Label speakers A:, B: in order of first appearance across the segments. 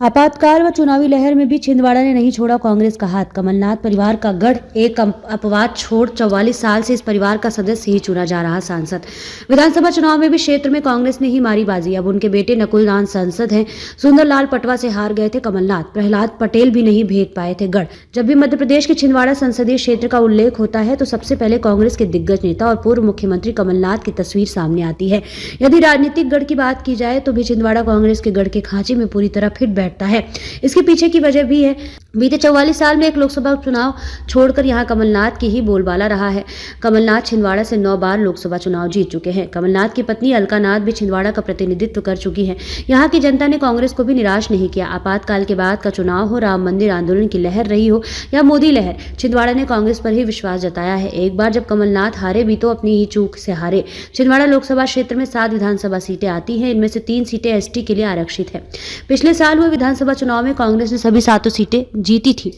A: आपातकाल व चुनावी लहर में भी छिंदवाड़ा ने नहीं छोड़ा कांग्रेस का हाथ। कमलनाथ परिवार का गढ़ एक अपवाद छोड़ 44 साल से इस परिवार का सदस्य ही चुना जा रहा सांसद। विधानसभा चुनाव में भी क्षेत्र में कांग्रेस ने ही मारी बाजी। अब उनके बेटे नकुल राम सांसद हैं। सुंदरलाल पटवा से हार गए थे कमलनाथ। प्रहलाद पटेल भी नहीं भेद पाए थे गढ़। जब भी मध्य प्रदेश के छिंदवाड़ा संसदीय क्षेत्र का उल्लेख होता है तो सबसे पहले कांग्रेस के दिग्गज नेता और पूर्व मुख्यमंत्री कमलनाथ की तस्वीर सामने आती है। यदि राजनीतिक गढ़ की बात की जाए तो भी छिंदवाड़ा कांग्रेस के गढ़ के खांचे में पूरी तरह फिट बैठता है। इसके पीछे की वजह भी है, बीते 44 साल में एक लोकसभा चुनाव छोड़कर यहां कमलनाथ की ही बोलबाला रहा है। कमलनाथ छिंदवाड़ा से 9 बार लोकसभा चुनाव जीत चुके हैं। कमलनाथ की पत्नी अलका नाथ भी छिंदवाड़ा का प्रतिनिधित्व कर चुकी हैं। यहां की जनता ने कांग्रेस को भी निराश नहीं किया। आपातकाल के बाद का चुनाव हो, राम मंदिर आंदोलन की लहर रही हो या मोदी लहर, छिंदवाड़ा ने कांग्रेस पर ही विश्वास जताया है। एक बार जब कमलनाथ हारे भी तो अपनी ही चूक से हारे। छिंदवाड़ा लोकसभा क्षेत्र में 7 विधानसभा सीटें आती हैं। इनमें से 3 सीटें एसटी के लिए आरक्षित है। पिछले साल हुए विधानसभा चुनाव में कांग्रेस ने सभी 7 सीटें जीती थी।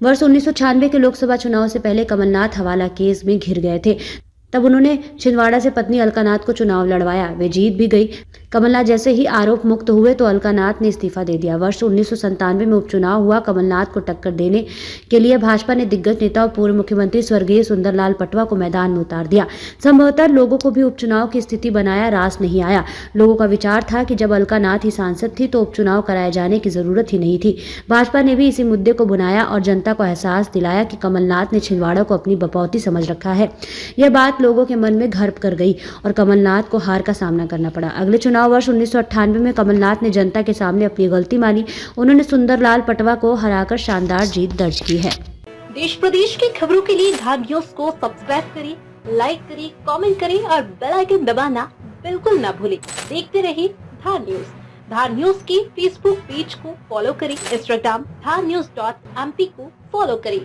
A: वर्ष 1996 के लोकसभा चुनाव से पहले कमलनाथ हवाला केस में घिर गए थे। तब उन्होंने छिंदवाड़ा से पत्नी अलका नाथ को चुनाव लड़वाया। वे जीत भी गई। कमलनाथ जैसे ही आरोप मुक्त हुए तो अलका नाथ ने इस्तीफा दे दिया। वर्ष 1997 में उपचुनाव हुआ। कमलनाथ को टक्कर देने के लिए भाजपा ने दिग्गज नेता और पूर्व मुख्यमंत्री स्वर्गीय सुंदरलाल पटवा को मैदान में उतार दिया। संभवतः लोगों को भी उपचुनाव की स्थिति बनाया रास नहीं आया। लोगों का विचार था कि जब अलका नाथ ही सांसद थी तो उपचुनाव कराए जाने की जरूरत ही नहीं थी। भाजपा ने भी इसी मुद्दे को बुनाया और जनता को एहसास दिलाया कि कमलनाथ ने छिंदवाड़ा को अपनी बपौती समझ रखा है। यह बात लोगों के मन में घर कर गई और कमलनाथ को हार का सामना करना पड़ा। अगले चुनाव वर्ष 1998 में कमलनाथ ने जनता के सामने अपनी गलती मानी। उन्होंने सुंदरलाल पटवा को हराकर शानदार जीत दर्ज की है।
B: देश प्रदेश की खबरों के लिए धार न्यूज को सब्सक्राइब करें, लाइक करें, कमेंट करें और बेल आइकन दबाना बिल्कुल न भूलें। देखते रहिए धार न्यूज। धार न्यूज के फेसबुक पेज को फॉलो करें, इंस्टाग्राम धार न्यूज.mp को फॉलो करें।